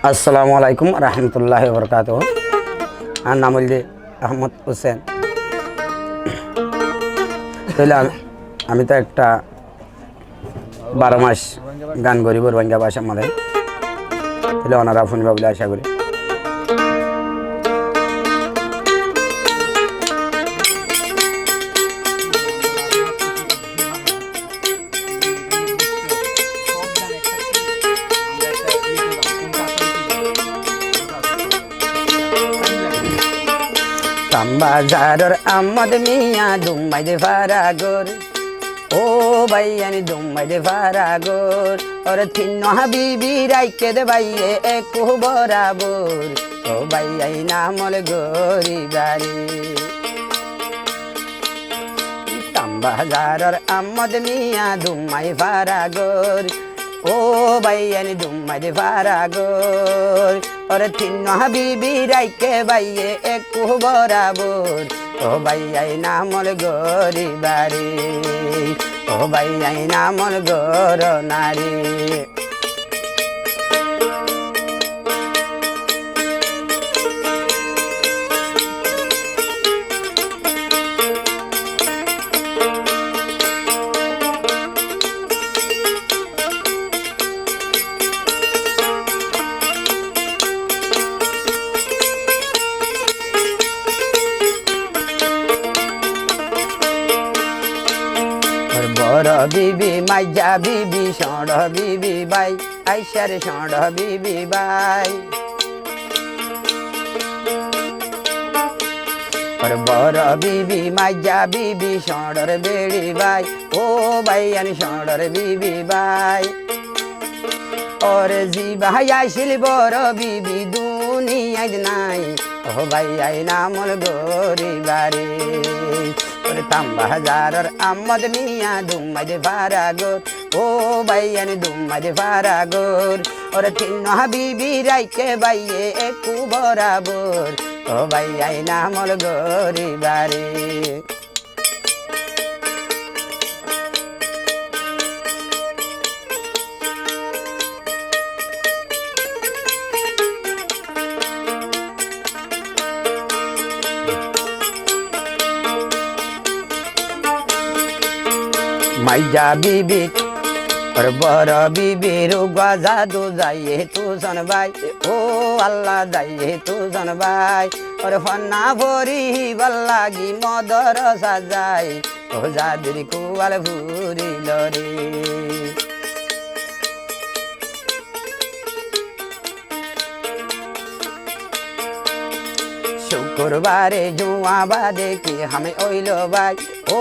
আসসালামু আলাইকুম রহমতুল্লাহি বরকাতুহু। আর নাম হইল আহমদ হোসেন। তাহলে আমি তো একটা 12 মাস গান করি বরবাঙ্গা ভাষার মধ্যে। তাহলে ওনারা শুনবা বলে আশা করি। বাজারের আমদ মিয়া দুম্বাই দে ফারাগর, ও ভাইয়ানি দুম্বাই দে ফারাগর, ওর তিন হাবিবি রাইকে দে ভাইয়ে এক বরাবর, ও ভাইয়াই নামল গরি বাড়ি। বাজারের আমদ মিয়া দুম্বাই ফারাগর, ও ভাইয়ানি দুম্বাই দে ফারাগর, ওর তিন হাবিবি রাইকে ভাইয়ে এক বরাবর, ও ভাইয়াই নামল গরি বাড়ি, ও ভাইয়াই নামল গর নারী। বড় বিবি মাইজা বিবি ষড় বিবি বাই, আইসার ষড় বিবি বাই, বড় বিবি মাইজা বিবি ষড়র বেড়ি বাই, ও ভাইয়ানি ষড়র বিবি বাই, ওরে জি ভাই আইসিল বড় বিবি দুনিয়ায় নাই, ও ভাইয়াই নামল গরি বাড়ি। বাজারের আমদ মিয়া দুম্বাই দে ফারাগর, ও ভাইয়ানি দুম্বাই দে ফারাগর, ওর তিন হাবিবি রাইকে ভাইয়ে এক বরাবর, ও ভাইয়াই নামল গরি বাড়ি। মাইজা বিবি और बर বিবি রুগা জাদু যাইয়ে তুজন ভাই, ও আল্লাহ যাইয়ে তুজন ভাই, और ফন্না ভরি বল্লাগি মদর সাজাই, ও জাদুর কুয়াল ভুরিল রে। शुक्रवारे जुआ बादे की हमें ओइलो भाई, ओ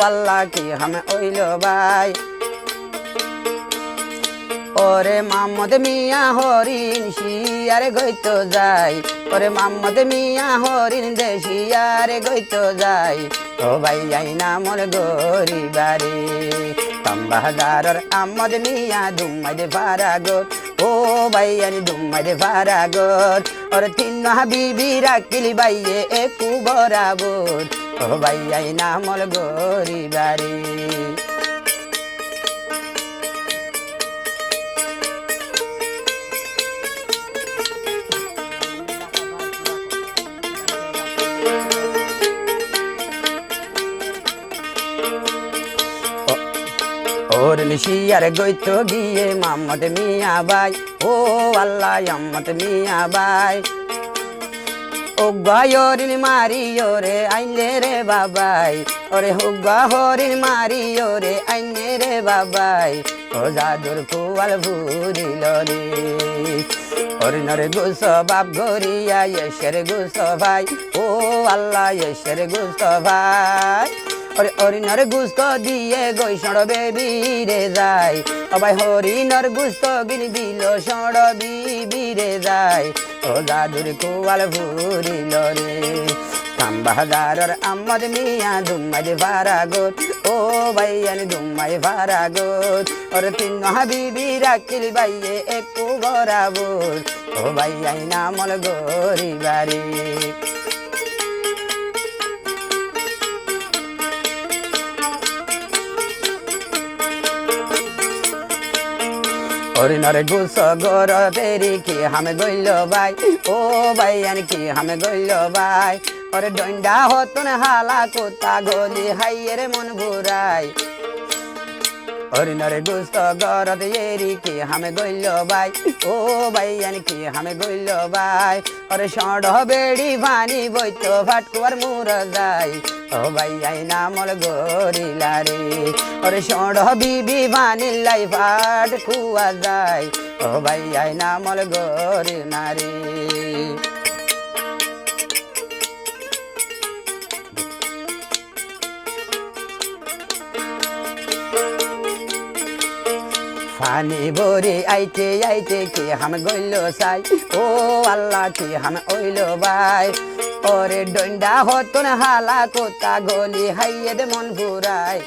अल्लाह की हमें ओइलो भाई, ओरे मोहम्मद मिया हरिन शियारे गइतो जाई, ओरे मोहम्मद मिया हरिन देशियारे गइतो जाई, ओ भाई आई नामल गरी बारी। बाजारेर आमद मिया दुम्बाई दे फारागর, ও ভাইয়ানি দুম্বাই দে ফারাগর, ওর তিন হাবিবি রাখিলি ভাইয়ে এক বরাবর, ও ভাইয়াই নামল গরি বাড়ি। ওর নিশিয়ার গইতো গিয়ে মোহাম্মদ মিয়া ভাই, ও আল্লাহ আম্মদ মিয়া ভাই, ও গয়রিন মারি ওরে আইনে রে বাবাই, ওরে হুগা হরিণ মারি ওরে আইনে রে বাবাই, ও জাদুর কুয়াল ভুরিল রে। হরিণর গুস বাপ গরিয়া এসের গুস ভাই, ও আল্লাহ এসের গুস ভাই, হরিণর গুস্ত দিয়ে গই ষড় বেবি রে যায়, ও ভাই হরিণর গুস্ত গিনি দিল ষড় বিবি রে যায়, ও জাদুর কুয়াল ভুরিল রে। বাজারের আমদ মিয়া দুম্বাই দে ফারাগর, ও ভাইয়ানি দুম্বাই ফারাগর, ওর তিন হাবিবি রাখিল ভাইয়ে এক বরাবর, ও ভাইয়াই নামল গরি বাড়ি। হরিণরে গুস গর তেরি কি হামে গইল ভাই ও ভাই আনি কি হামে গইল ভাই ওরে ডন্ডা হতন হালা কোতা গলি হাইয়ের মন ভুরাই হরিণরে গুস্ত গরদ এরি কি হামে গইল ভাই ও ভাই আনি কি হামে গইল ভাই ওরে ষড় বেড়ি ভানি বইত ফাটকুয়ার মুর যাই ও ভাই আই নামল গরিলা রে ওরে ষড় বিবি ভানি লাই ফাট কুয়া যায় ও ভাই আই নামল গরি নারী পানি ভরে আইতে আইতে কি হাম গইল সাই ও আল্লাহ কি হাম ওইল ভাই ওরে ডন্ডা হতন হালা কোতা গলি হাইয়ের মন ভুরাই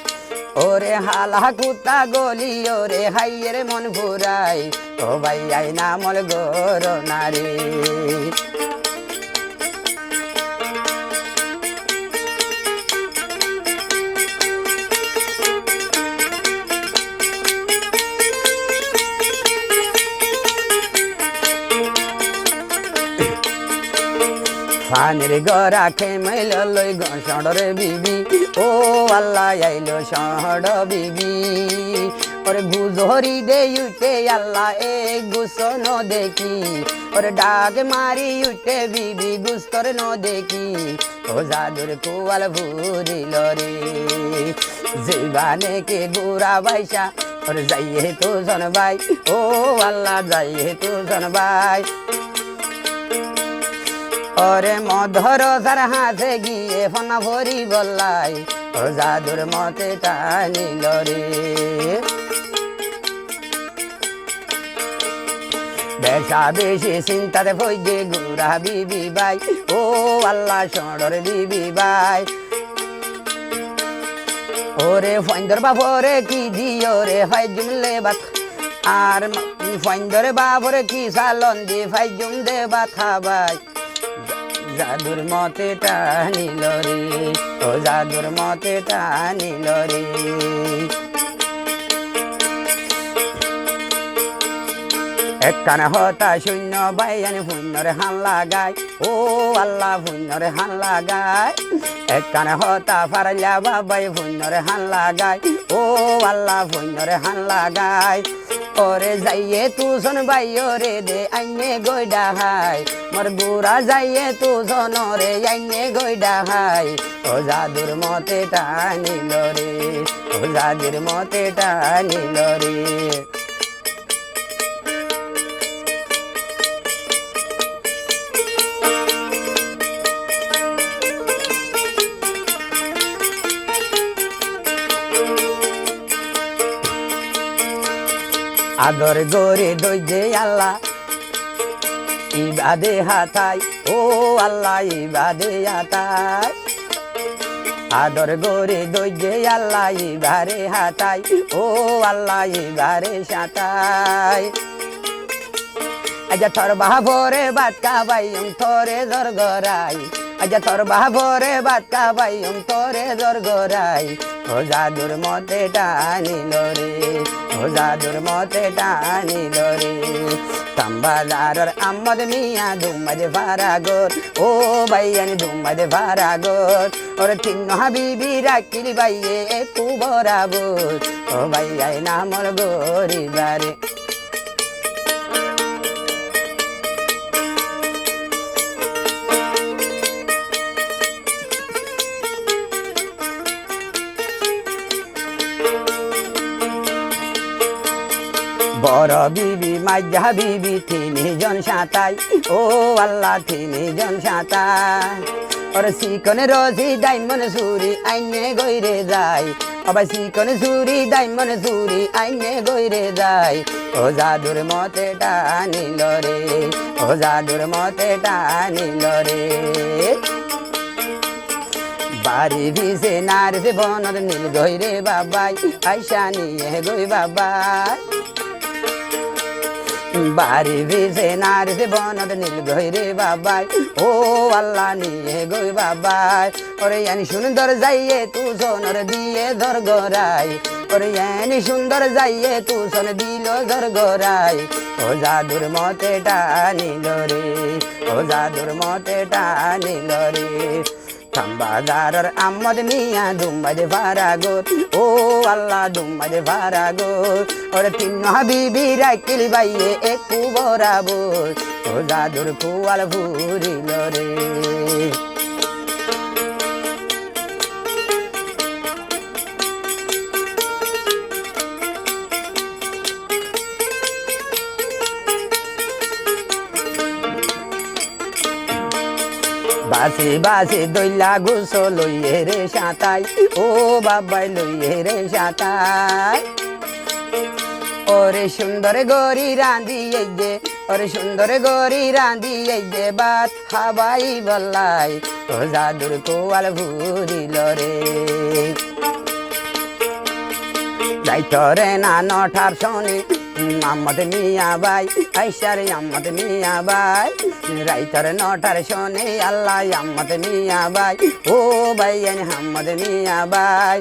ওরে হালা কুতা গলি ওরে হাইয়ের মন ভুরাই ও ভাই আই নামল গর নারী পানির গড়া খেমাইল লই ষড়রে বিবি ও আল্লাহ আইল ষড় বিবি ওরে গুজরি দে উঠে আল্লাহ এ গুসন দেখি ওরে ডাক মারি উঠে বিবি গুস্তর ন দেখি ও জাদুর কুয়াল ভুরিল রে জীবানে কে গুড়া বাইসা ওরে যাইয়ে তো জন ভাই ও আল্লাহ যাইয়ে তো জন ভাই ওরে মধর সার হাতে গিয়ে ফনা ভরি বললাই ও জাদুর মতে টানিল রে বেশা বেশি চিন্তাতে ফইজে গুড়া বিবি ভাই ও আল্লাহ ষড়র বিবি ভাই ওরে ফন্দর বাবরে কি দিও রে ফাই জুমলে বাত আর ফন্দর বাবরে কি সালন দি ফাই জুম দে বাত খাবাই জাদুর মতে টানিল রে ও জাদুর মতে টানিল রে একখানে হতা শূন্য বাইয়ানি শূন্যরে হান লাগাই ও আল্লাহ শূন্যরে হান লাগাই একখানে হতা ফারাইলা বাবাই শূন্যরে হান লাগাই ও আল্লাহ শূন্যরে হান লাগাই ওরে যাইয়ে তুজন বাইও রে দে আইনে গইডা হাই মোর গুড়া যাইয়ে তুজন রে আইনে গইডা হাই ও জাদুর মতে টানিল রে ও জাদুর মতে টানিল রে আদর গরে দইজে আল্লাহ ইবাদে হাতাই ও আল্লাহ ইবাদে হাতাই আদর গরে দইজে আল্লাহ ইবারে হাতাই ও আল্লাহ ইবারে সাতাই আজা তোর বাবরে বাত কাবাইম তোরে জর গরাই আজা তোর বাবরে বাত কাবাইম তোরে জর গরাই ও জাদুর মতে টানিল রে ও জাদুর মতে টানিল রে তাম্বাজারর আম্মদ মিয়া দুম্মাদে ভারাগর ও বাইয়ানি দুম্মাদে ভারাগর ওরে তিন হাবিবি রাখিল বাইয়ে একু বরাবর ও বাইয়াই নামল গরিবারে বড় বিবি মাঝা বিবি তিনজন সাঁতাই ও আল্লাহ তিনজন সাঁতাই ওর শিকনে রসি ডাইমন সুরি আইনে গইরে যায় আবার শিকনে সুরি ডাইমন সুরি আইনে গইরে যায় ও জাদুর মতে টানিল রে ও জাদুর মতে টানিল রে বাড়ি ভিসে নারসে বনর নীল গইরে বাবাই আইসা নিয়ে গই বাবাই বাড়ি ভিজে নারীতে বনদ নীল গইরে বাবাই ও আল্লাহ নিয়ে গই বাবাই ওরে এনি সুন্দর যাইয়ে তু সোনর দিয়ে ধর গরাই ওরে এনি সুন্দর যাইয়ে তু সোন দিল ধর গরাই ও জাদুর মতে টানিল রে ও জাদুর মতে টানিল রে বাজারের আম্মদ মিয়া দুম্বাদে ফারাগো ও আল্লাহ দুম্বাদে ফারাগো ওরে তিন হাবিবি রাখিলি বাইয়ে একটু বরাবো ও জাদুর কুয়াল ফুরিল রে বাসি বাসি দইলা গুছো লইয়ে রে সাঁতাই ও বাবাই লইয়ে রে সাঁতাই ওরে সুন্দর গরি রাঁধি এই যে ওরে সুন্দর গরি রাঁধি এই যে বাত হাবাই বল্লাই ও জাদুর কোয়াল ভুরিল রে যাইতরে না নঠার শনি আম্মদ মিয়া বাই আইসার আম্মদ মিয়া বাই রাইতর নটার শোনে আল্লাহ আম্মদ মিয়া বাই ও ভাই আম্মদ মিয়া বাই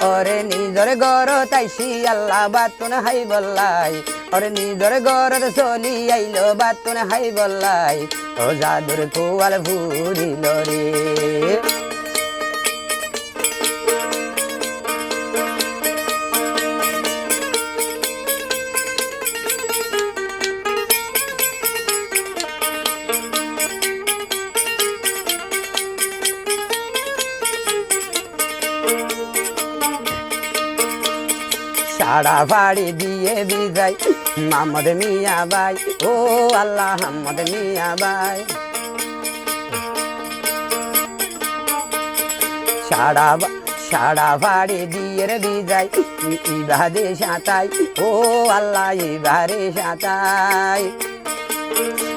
ওরে নিজর গর তাইসি আল্লাহ বাতুন হাই বল্লাই ওরে নিজর গরর চলি আইলো বাতুন হাই বল্লাই ও জাদুর কোয়াল ভুরিল রে সাড়া ফাড়ি দিয়ে বিজাই আম্মদ মিয়া by O Allah আম্মদ Mia by সাড়া ফাড়ি দিয়ে রে বিজাই ইবাদে সাঁতাই ও আল্লাহ ইবারে সাঁতাই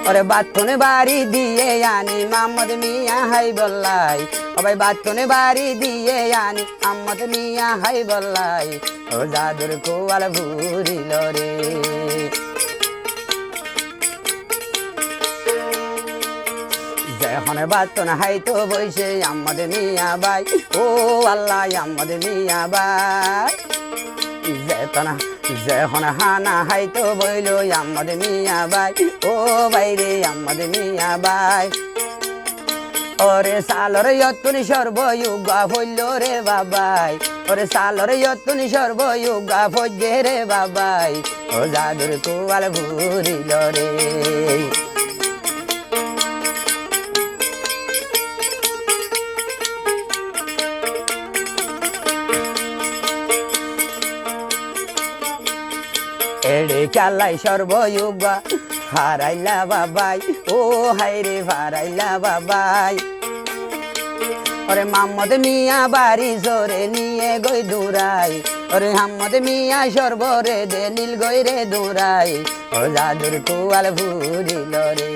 ওরে বাথনে বাড়ি দিয়ে আনি আম্মদ মিয়া হাই বল্লাই ও ভাই বাথনে বাড়ি দিয়ে আনি আম্মদ মিয়া হাই বল্লাই ও জাদুর কোয়াল ভুরিল রে যখন বাথন হাই তো বইসে আম্মদ মিয়া by O Allah আম্মদ Mia by যখন হানা হাই তো বইল আম্মদ মিয়া বাই ও বাইরে আম্মদ মিয়া বাই ওরে সালর যতুনি সর্বযুগা হইল রে বাবাই ওরে সালর যতুনি সর্বযুগা ফজে রে বাবাই ও জাদুর কোয়াল ভুরিল রে এড়ে চালাই সর্বযুগা হারাইলা বাবাই ও হাইরে হারাইলা বাবাই ওরে মাম্মদ মিয়া বাড়ি জোরে নিয়ে গই দূরাই ওরে হাম্মদ মিয়া সর্বরে দে নীল গই রে দূরাই ও জাদুর কোয়াল ভুরিল রে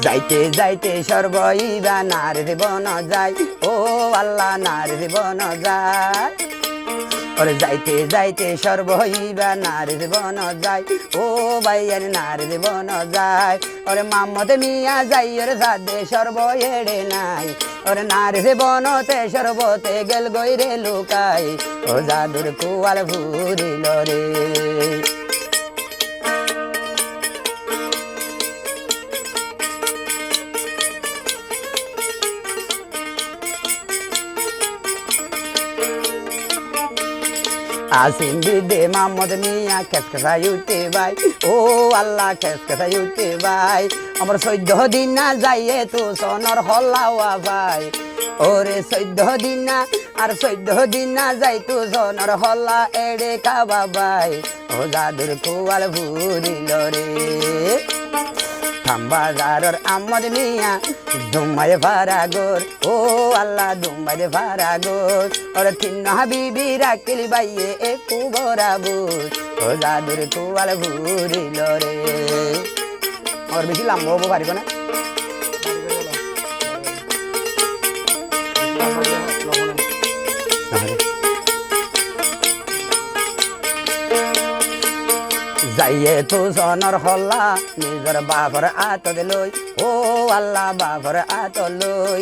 যাইতে যাইতে সর্বইবা নার বন যায় ও আল্লাহ নার বন যায় ওরে যাইতে যাইতে সর্বইবা নার বন যায় ও ভাইয়ার নার বন যায় ওরে মাম্মদ মিয়া যাই ওরে সাদে সর্ব এড়ে নাই ওরে নার বনতে সর্বতে গেল গই রে লুকাই ও জাদুর কোয়াল ভুরিল রে আসিম বিদে মাম্মদ মিয়া খেসখেসাই উঠে ভাই ও আল্লাহ খেসখেসাই উঠে ভাই আমার 14 দিন না যাইয়ে তো সোনর হল্লাওয়া ভাই ওরে 14 দিন না আর 14 দিন না যাই তো সোনর হল্লা এড়ে খাবা ভাই ও জাদুর কোয়াল ভুরিল রে বাজারের আম্মদ মিয়া দুম্বাই ফারাগোর ও আল্লাহ দুম্বাই ফারাগোর ওরে তিন হাবিবি রাখিলি বাইয়ে একটু বরাবর ও জাদুর কোয়াল ভুরিল রে আর বেশি লম্বা হবো পারিব না যাইয়ে তু সনর হল্লা নিজর বাপর আতত লই ও আল্লাহ বাপর আতত লই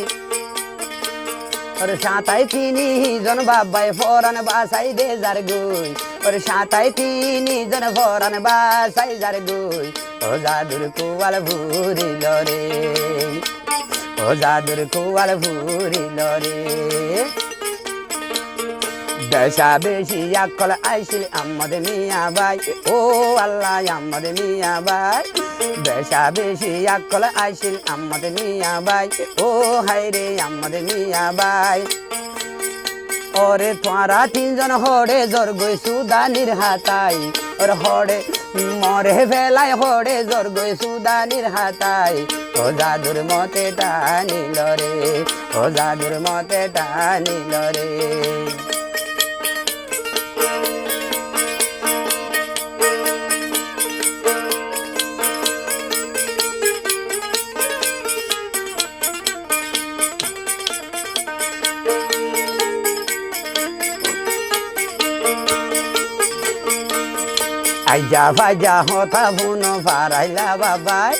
ওর সাঁতাই তিনি জন বাবাই ফরান বাসাই দে যার গুই ওর সাঁতাই তিনি জন ফরান বাসাই যার গুই ও জাদুর কুয়াল ভুরিল রে ও জাদুর কুয়াল ভুরিল রে বেশা বেশি আকল আইছিল আম্মদ মিয়া by O Allah আম্মদ Mia by বেশা বেশি আকল আইছিল আম্মদ মিয়া বাই ও হায়রে আম্মদ মিয়া বাই ওরে তোরা তিনজন হড়ে জোর গই সুদানির হাতাই ওর হড়ে মরে বেলায় হড়ে জোর গই সুদানির হাতাই ও জাদুর মতে টানিল রে ও জাদুর মতে টানিল রে আইজা ভাইজা হতা ফুনো ফারাইলা বাবাই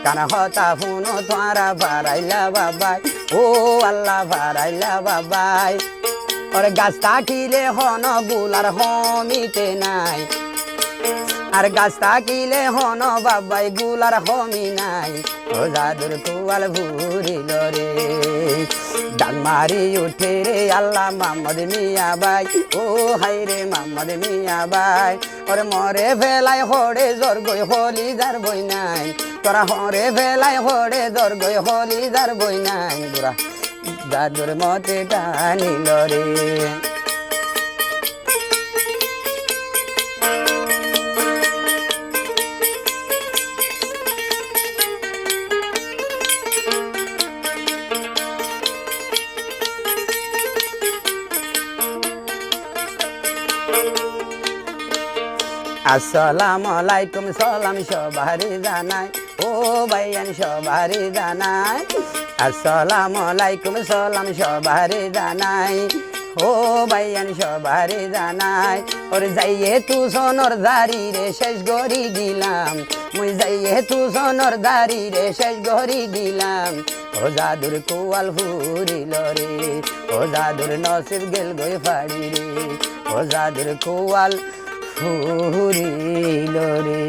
কান হতা ফুনো তোরা ফারাইলা বাবাই ও আল্লাহ ফারাইলা বাবাই ওর গাছ থাকিলে হন গুলার হমিতে নাই আর গাছ থাকিলে হন বাবাই গুলার হমি নাই ও জাদুর কুয়াল ভুরিল রে ডাক মারি উঠে রে আল্লাহ মোহাম্মদ মিয়া বাই ও হাই রে মোহাম্মদ মিয়া বাই ওরে মরে ফেলাই হড়ে জোর গই হলি যার বই নাই তোরা হরে ফেলাই হড়ে জোর গই হলি যার বই নাই বুড়া জাদুর মতে টানিল রে আসসালামু আলাইকুম সালাম সবারই জানাই ও ভাইয়ান সবারই জানাই আসসালামু আলাইকুম সালাম সবারই জানাই ও ভাইয়ান সবারই জানাই ওর যাইয়ে তু সোনর দাড়ি রে শেষ গড়ি দিলাম মুই যাইয়ে তু সোনর দাড়ি রে শেষ গড়ি দিলাম ও জাদুর কুয়াল ফুরিল রে ও জাদুর নসিব গেল গই ফাড়ি রে ও জাদুর কুয়াল ফুরিল রে